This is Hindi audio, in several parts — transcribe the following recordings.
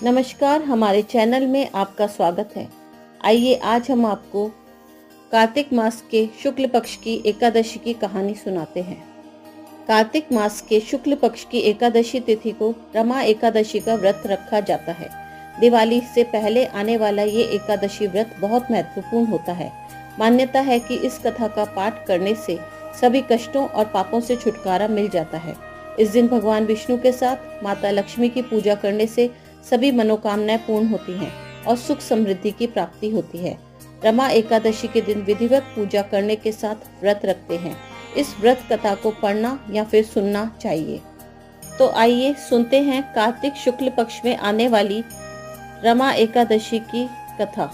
नमस्कार, हमारे चैनल में आपका स्वागत है। आइए आज हम आपको कार्तिक मास के शुक्ल पक्ष की एकादशी की कहानी सुनाते हैं। कार्तिक मास के शुक्ल पक्ष की एकादशी तिथि को रमा एकादशी का व्रत रखा जाता है। दिवाली से पहले आने वाला ये एकादशी व्रत बहुत महत्वपूर्ण होता है। मान्यता है कि इस कथा का पाठ करने से सभी कष्टों और पापों से छुटकारा मिल जाता है। इस दिन भगवान विष्णु के साथ माता लक्ष्मी की पूजा करने से सभी मनोकामनाएं पूर्ण होती हैं और सुख समृद्धि की प्राप्ति होती है। रमा एकादशी के दिन विधिवत पूजा करने के साथ व्रत रखते हैं। इस व्रत कथा को पढ़ना या फिर सुनना चाहिए। तो आइए सुनते हैं कार्तिक शुक्ल पक्ष में आने वाली रमा एकादशी की कथा।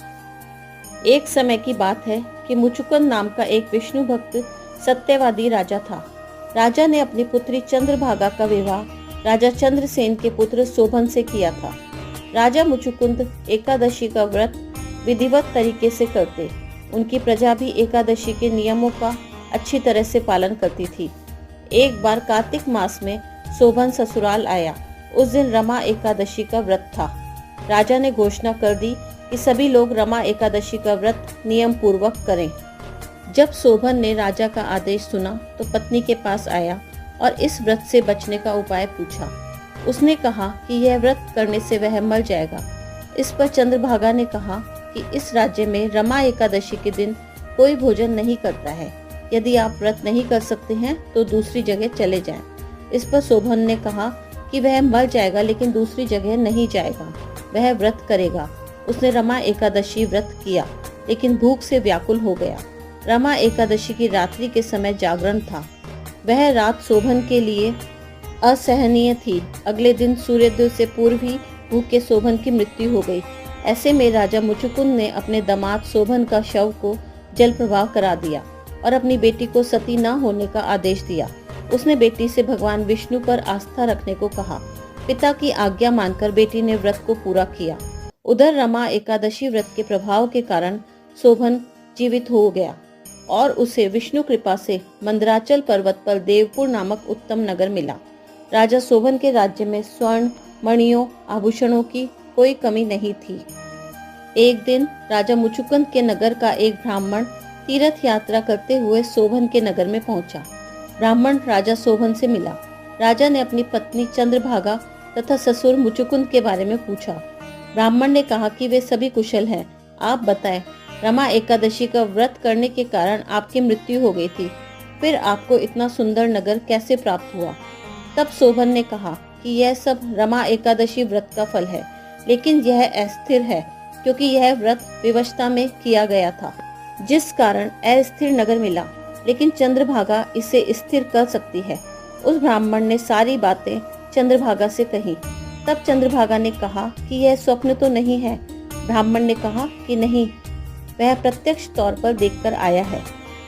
एक समय की बात है कि मुचुकुंद नाम का एक विष्णु भक्त सत्यवादी राजा था। राजा ने अपनी पुत्री चंद्रभागा का विवाह राजा चंद्रसेन के पुत्र शोभन से किया था। राजा मुचुकुंद एकादशी का व्रत विधिवत तरीके से करते। उनकी प्रजा भी एकादशी के नियमों का अच्छी तरह से पालन करती थी। एक बार कार्तिक मास में शोभन ससुराल आया। उस दिन रमा एकादशी का व्रत था। राजा ने घोषणा कर दी कि सभी लोग रमा एकादशी का व्रत नियम पूर्वक करें। जब शोभन ने राजा का आदेश सुना तो पत्नी के पास आया और इस व्रत से बचने का उपाय पूछा। उसने कहा कि यह व्रत करने से वह मर जाएगा। इस पर चंद्रभागा ने कहा कि इस राज्य में रमा एकादशी के दिन कोई भोजन नहीं करता है। यदि आप व्रत नहीं कर सकते हैं तो दूसरी जगह चले जाएं। इस पर शोभन ने कहा कि वह मर जाएगा लेकिन दूसरी जगह नहीं जाएगा, वह व्रत करेगा। उसने रमा एकादशी व्रत किया लेकिन भूख से व्याकुल हो गया। रमा एकादशी की रात्रि के समय जागरण था। वह रात शोभन के लिए असहनीय थी। अगले दिन सूर्योदय से पूर्व ही भूखे शोभन की मृत्यु हो गई। ऐसे में राजा मुचुकुंद ने अपने दामाद शोभन का शव को जल प्रवाह करा दिया और अपनी बेटी को सती न होने का आदेश दिया। उसने बेटी से भगवान विष्णु पर आस्था रखने को कहा। पिता की आज्ञा मानकर बेटी ने व्रत को पूरा किया। उधर रमा एकादशी व्रत के प्रभाव के कारण शोभन जीवित हो गया और उसे विष्णु कृपा से मंदराचल पर्वत पर देवपुर नामक उत्तम नगर मिला। राजा शोभन के राज्य में स्वर्ण, मणियों, आभूषणों की कोई कमी नहीं थी। एक दिन राजा मुचुकुंद के नगर का एक ब्राह्मण तीर्थ यात्रा करते हुए शोभन के नगर में पहुंचा। ब्राह्मण राजा शोभन से मिला। राजा ने अपनी पत्नी चंद्रभागा तथा ससुर मुचुकुंद के बारे में पूछा। ब्राह्मण ने कहा कि वे सभी कुशल हैं। आप बताएं, रमा एकादशी का व्रत करने के कारण आपकी मृत्यु हो गई थी, फिर आपको इतना सुंदर नगर कैसे प्राप्त हुआ? तब शोभन ने कहा कि यह सब रमा एकादशी व्रत का फल है, लेकिन यह अस्थिर है क्योंकि यह व्रत विवशता में किया गया था, जिस कारण अस्थिर नगर मिला, लेकिन चंद्रभागा इसे स्थिर कर सकती है। उस ब्राह्मण ने सारी बातें चंद्रभागा से कही। तब चंद्रभागा ने कहा कि यह स्वप्न तो नहीं है। ब्राह्मण ने कहा कि नहीं, वह प्रत्यक्ष तौर पर देखकर आया है।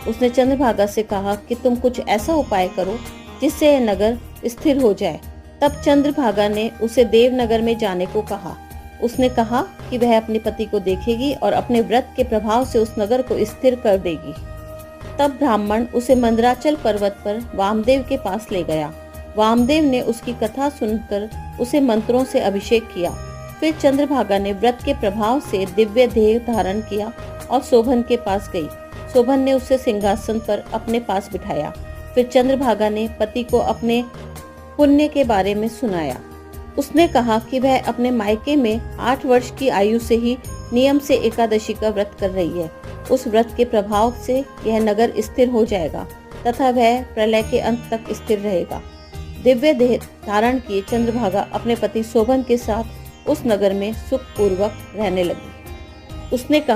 उसने चंद्रभागा से कहा कि तुम कुछ ऐसा उपाय करो जिससे यह नगर स्थिर हो जाए। तब चंद्रभागा ने उसे देवनगर में जाने को कहा। उसने कहा कि वह अपने पति को देखेगी और अपने व्रत के प्रभाव से उस नगर को स्थिर कर देगी। तब ब्राह्मण उसे मंदराचल पर्वत पर वामदेव के पास ले गया। वामदेव ने उसकी कथा सुनकर उसे मंत्रों से अभिषेक किया। फिर चंद्रभागा ने व्रत के प्रभाव से दिव्य देह धारण किया और शोभन के पास गई। शोभन ने उसे सिंहासन पर अपने पास बिठाया। फिर चंद्रभागा ने पति को अपने पुण्य के बारे में सुनाया। उसने कहा कि वह अपने मायके में 8 वर्ष की आयु से ही नियम से एकादशी का व्रत कर रही है। उस व्रत के प्रभाव से यह नगर स्थिर हो जाएगा तथा वह प्रलय के अंत तक स्थिर रहेगा। दिव्य देह धारण किए चंद्रभागा अपने पति शोभन के साथ उस नगर में सुखपूर्वक रहने लगी। उसने कहा